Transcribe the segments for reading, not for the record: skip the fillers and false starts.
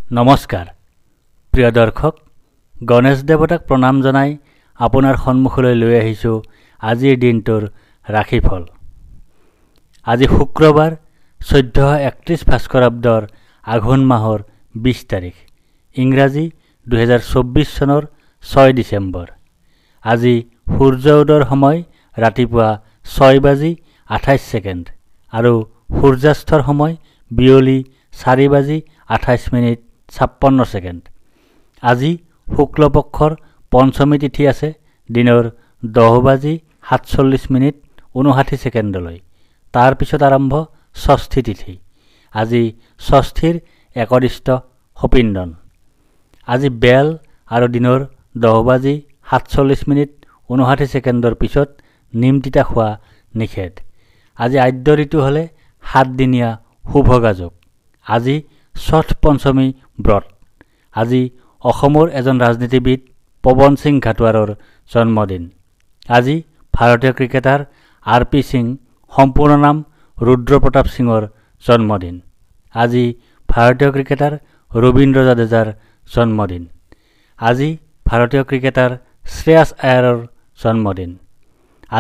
নমস্কাৰ প্ৰিয় দৰ্শক গণেশ দেৱতাক প্ৰণাম জনাই আপোনাৰ সন্মুখলৈ লৈ আহিছো আজিৰ দিনটোৰ ৰাশিফল। আজি শুক্ৰবাৰ 1431 ভাস্কৰাব্দৰ আঘোণ মাহৰ 20 তাৰিখ, ইংৰাজী 2024 চনৰ 6 ডিচেম্বৰ। আজি সূৰ্য উদয়ৰ সময় ৰাতিপুৱা 6:28 আৰু সূৰ্যাস্তৰ সময় বিয়লি 4:28 আজি শুক্লপক্ষৰ পঞ্চমী তিথি আছে দিনৰ 10:47 তাৰ পিছত আৰম্ভ ষষ্ঠী তিথি। আজি ষষ্ঠীৰ একদিষ্ট সপিন্দন। আজি বেল আৰু দিনৰ 10:47 পিছত নিম তিতা খোৱা নিষেধ। আজি আদ্য ঋতু হলে 7 দিনীয়া শুভগাযোগ। আজি ষঠ পঞ্চমী ব্ৰত। আজি অসমৰ এজন ৰাজনীতিবিদ পৱন সিং ঘাটোৱাৰৰ জন্মদিন। আজি ভাৰতীয় ক্ৰিকেটাৰ RP সিং সম্পূৰ্ণ নাম ৰুদ্ৰ প্ৰতাপ সিঙৰ জন্মদিন। আজি ভাৰতীয় ক্ৰিকেটাৰ ৰবীন্দ্ৰ জাদেজাৰ জন্মদিন। আজি ভাৰতীয় ক্ৰিকেটাৰ শ্ৰেয়াছ আয়াৰৰ জন্মদিন।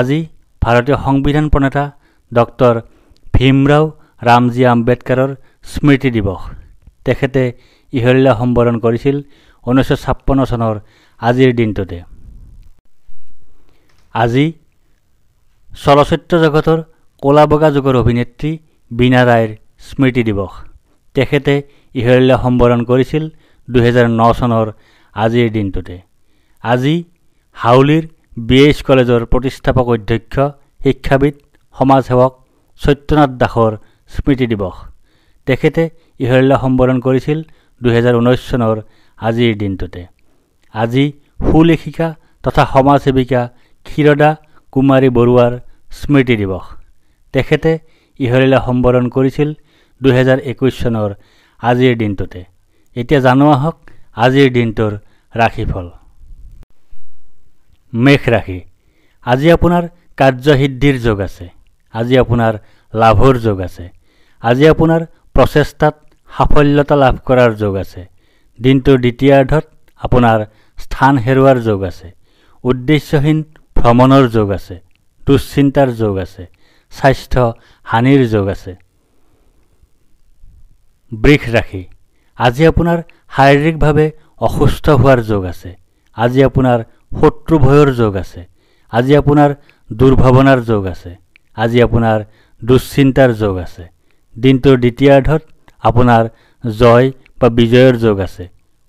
আজি ভাৰতীয় সংবিধান প্ৰণেতা ডক্টৰ ভীমৰাও ৰামজী আম্বেদকাৰৰ স্মৃতি দিৱস। তেখেতে ইহলীলা সম্বৰণ কৰিছিল 1956 চনৰ আজিৰ দিনটোতে। আজি চলচ্চিত্ৰ জগতৰ ক'লা বগা যুগৰ অভিনেত্ৰী বীণা ৰায়ৰ স্মৃতি দিৱস। তেখেতে ইহলীলা সম্বৰণ কৰিছিল 2009 চনৰ আজিৰ দিনটোতে। আজি হাউলিৰ BH কলেজৰ প্ৰতিষ্ঠাপক অধ্যক্ষ শিক্ষাবিদ সমাজসেৱক সত্যনাথ দাসৰ স্মৃতি দিৱস। তেখেতে ইহলীলা সম্বৰণ কৰিছিল 2019 চনৰ আজিৰ দিনটোতে। আজি সুলেখিকা তথা সমাজসেৱিকা ক্ষীৰদা কুমাৰী বৰুৱাৰ স্মৃতি দিৱস। তেখেতে ইহলীলা সম্বৰণ কৰিছিল 2021 চনৰ আজিৰ দিনটোতে। এতিয়া জানো আহক আজিৰ দিনটোৰ ৰাশিফল। মেষ ৰাশি। আজি আপোনাৰ কাৰ্যসিদ্ধিৰ যোগ আছে। আজি আপোনাৰ লাভৰ যোগ আছে। আজি আপোনাৰ প্ৰচেষ্টাত সাফল্যতা লাভ কৰাৰ যোগ আছে। দিনটোৰ দ্বিতীয়াৰ্ধত আপোনাৰ স্থান হেৰুৱাৰ যোগ আছে। উদ্দেশ্যহীন ভ্ৰমণৰ যোগ আছে। দুশ্চিন্তাৰ যোগ আছে। স্বাস্থ্য হানিৰ যোগ আছে। বৃষ ৰাশি। আজি আপোনাৰ শাৰীৰিকভাৱে অসুস্থ হোৱাৰ যোগ আছে। আজি আপোনাৰ শত্ৰু ভয়ৰ যোগ আছে। আজি আপোনাৰ দুৰ্ভাৱনাৰ যোগ আছে। আজি আপোনাৰ দুশ্চিন্তাৰ যোগ আছে। দিনটোৰ দ্বিতীয়াৰ্ধত আপোনাৰ জয় বা বিজয়ৰ যোগ আছে।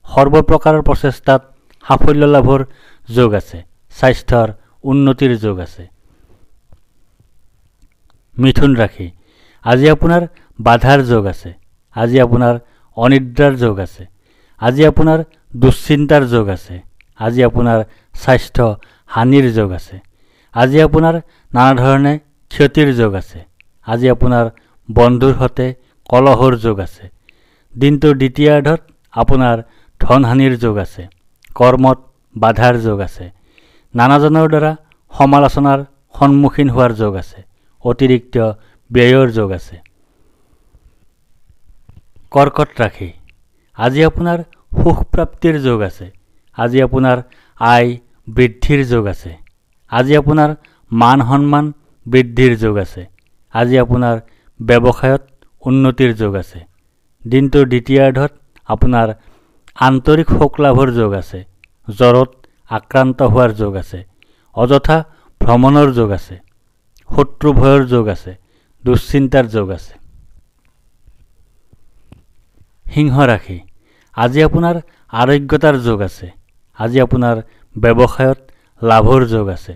সৰ্বপ্ৰকাৰৰ প্ৰচেষ্টাত সাফল্য লাভৰ যোগ আছে। স্বাস্থ্যৰ উন্নতিৰ যোগ আছে। মিথুন ৰাশি। আজি আপোনাৰ বাধাৰ যোগ আছে। আজি আপোনাৰ অনিদ্ৰাৰ যোগ আছে। আজি আপোনাৰ দুশ্চিন্তাৰ যোগ আছে। আজি আপোনাৰ স্বাস্থ্য হানিৰ যোগ আছে। আজি আপোনাৰ নানা ধৰণে ক্ষতিৰ যোগ আছে। আজি আপোনাৰ বন্ধুৰ সৈতে কলহৰ যোগ আছে। দিনটোৰ দ্বিতীয়াৰ্ধত আপোনাৰ ধনহানিৰ যোগ আছে। কৰ্মত বাধাৰ যোগ আছে। নানাজনৰ দ্বাৰা সমালোচনাৰ সন্মুখীন হোৱাৰ যোগ আছে। অতিৰিক্ত ব্যয়ৰ যোগ আছে। কৰ্কট ৰাশি। আজি আপোনাৰ সুখ প্ৰাপ্তিৰ যোগ আছে। আজি আপোনাৰ আয় বৃদ্ধিৰ যোগ আছে। আজি আপোনাৰ মান সন্মান বৃদ্ধিৰ যোগ আছে। আজি আপোনাৰ ব্যৱসায়ত উন্নতিৰ যোগ আছে। দিনটোৰ দ্বিতীয়াৰ্ধত আপোনাৰ আন্তৰিক সুখ লাভৰ যোগ আছে। জ্বৰত আক্ৰান্ত হোৱাৰ যোগ আছে। অযথা ভ্ৰমণৰ যোগ আছে। শত্ৰু ভয়ৰ যোগ আছে। দুশ্চিন্তাৰ যোগ আছে। সিংহ ৰাশি। আজি আপোনাৰ আৰোগ্যতাৰ যোগ আছে। আজি আপোনাৰ ব্যৱসায়ত লাভৰ যোগ আছে।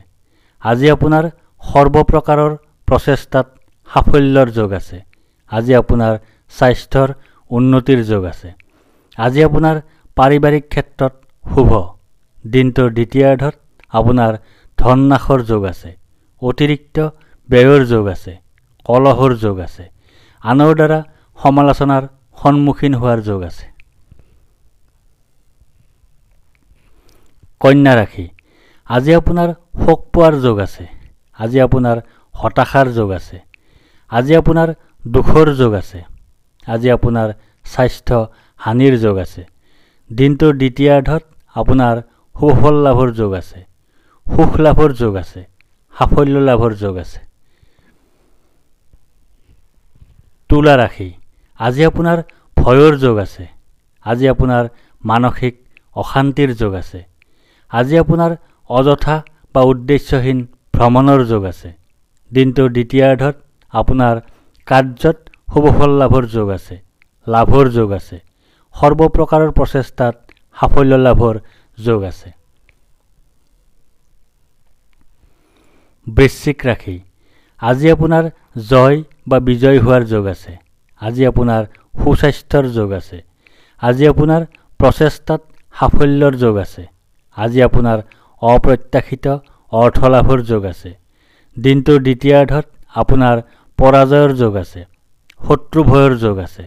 আজি আপোনাৰ সৰ্বপ্ৰকাৰৰ প্ৰচেষ্টাত সাফল্যৰ যোগ আছে। আজি আপোনাৰ স্বাস্থ্যৰ উন্নতিৰ যোগ আছে। আজি আপোনাৰ পাৰিবাৰিক ক্ষেত্ৰত শুভ। দিনটোৰ দ্বিতীয়াৰ্ধত আপোনাৰ ধন নাশৰ যোগ আছে। অতিৰিক্ত ব্যয়ৰ যোগ আছে। কলহৰ যোগ আছে। আনৰ দ্বাৰা সমালোচনাৰ সন্মুখীন হোৱাৰ যোগ আছে। কন্যা ৰাশি। আজি আপোনাৰ শোক পোৱাৰ যোগ আছে। আজি আপোনাৰ হতাশাৰ যোগ আছে। আজি আপোনাৰ দুখৰ যোগ আছে। আজি আপোনাৰ স্বাস্থ্য হানিৰ যোগ আছে। দিনটোৰ দ্বিতীয়াৰ্ধত আপোনাৰ সুফল লাভৰ যোগ আছে, সুখ লাভৰ যোগ আছে, সাফল্য লাভৰ যোগ আছে। তুলা ৰাশি, আজি আপোনাৰ ভয়ৰ যোগ আছে। আজি আপোনাৰ মানসিক অশান্তিৰ যোগ আছে। আজি আপোনাৰ অযথা বা উদ্দেশ্যহীন ভ্ৰমণৰ যোগ আছে। দিনটোৰ দ্বিতীয়াৰ্ধত আপোনাৰ কাৰ্যত শুভফল লাভৰ যোগ আছে, লাভৰ যোগ আছে। সৰ্বপ্ৰকাৰৰ প্ৰচেষ্টাত সাফল্য লাভৰ যোগ আছে। বৃশ্চিক ৰাশি, আজি আপোনাৰ জয় বা বিজয় হোৱাৰ যোগ আছে। আজি আপোনাৰ সুস্বাস্থ্যৰ যোগ আছে। আজি আপোনাৰ প্ৰচেষ্টাত সাফল্যৰ যোগ আছে। আজি আপোনাৰ অপ্ৰত্যাশিত অৰ্থ লাভৰ যোগ আছে। দিনটোৰ দ্বিতীয়াৰ্ধত আপোনাৰ পৰাজয়ৰ যোগ আছে, শত্ৰু ভয়ৰ যোগ আছে।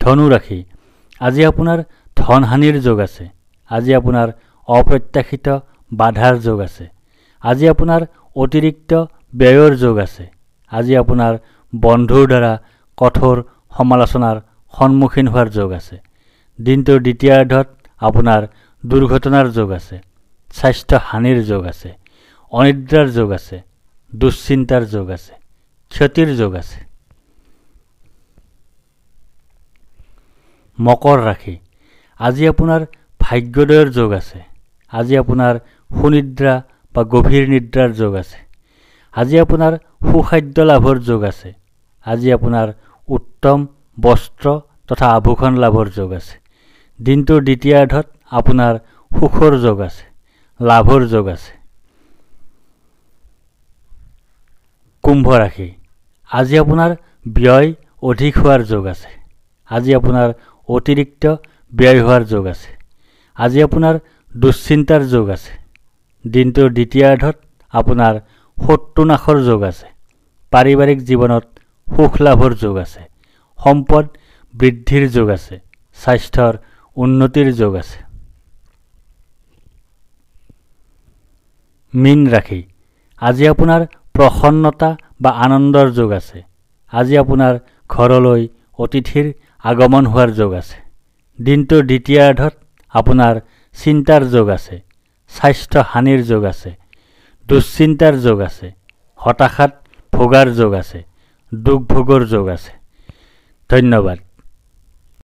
ধনু ৰাশি, আজি আপোনাৰ ধনহানিৰ যোগ আছে। আজি আপোনাৰ অপ্ৰত্যাশিত বাধাৰ যোগ আছে। আজি আপোনাৰ অতিৰিক্ত ব্যয়ৰ যোগ আছে। আজি আপোনাৰ বন্ধুৰ দ্বাৰা কঠোৰ সমালোচনাৰ সন্মুখীন হোৱাৰ যোগ আছে। দিনটোৰ দ্বিতীয়াৰ্ধত আপোনাৰ দুৰ্ঘটনাৰ যোগ আছে, স্বাস্থ্য হানিৰ যোগ আছে, অনিদ্ৰাৰ যোগ আছে, দুশ্চিন্তাৰ যোগ আছে, ক্ষতিৰ যোগ আছে। মকৰ ৰাশি, আজি আপোনাৰ ভাগ্যোদয়ৰ যোগ আছে। আজি আপোনাৰ সুনিদ্ৰা বা গভীৰ নিদ্ৰাৰ যোগ আছে। আজি আপোনাৰ সুখাদ্য লাভৰ যোগ আছে। আজি আপোনাৰ উত্তম বস্ত্ৰ তথা আভূষণ লাভৰ যোগ আছে। দিনটোৰ দ্বিতীয়াৰ্ধত আপোনাৰ সুখৰ যোগ আছে, লাভৰ যোগ আছে। কুম্ভ ৰাশি, আজি আপোনাৰ ব্যয় অধিক হোৱাৰ যোগ আছে। আজি আপোনাৰ অতিৰিক্ত ব্যয় হোৱাৰ যোগ আছে। আজি আপোনাৰ দুশ্চিন্তাৰ যোগ আছে। দিনটোৰ দ্বিতীয়াৰ্ধত আপোনাৰ শত্ৰুনাশৰ যোগ আছে। পাৰিবাৰিক জীৱনত সুখ লাভৰ যোগ আছে। সম্পদ বৃদ্ধিৰ যোগ আছে। স্বাস্থ্যৰ উন্নতিৰ যোগ আছে। মীন ৰাশি, আজি আপোনাৰ প্ৰসন্নতা বা আনন্দৰ যোগ আছে। আজি আপোনাৰ ঘৰলৈ অতিথিৰ আগমন হোৱাৰ যোগ আছে। দিনটোৰ দ্বিতীয়াৰ্ধত আপোনাৰ চিন্তাৰ যোগ আছে, স্বাস্থ্য হানিৰ যোগ আছে, দুশ্চিন্তাৰ যোগ আছে, হতাশাত ভোগাৰ যোগ আছে, দুখ ভোগৰ যোগ আছে। ধন্যবাদ।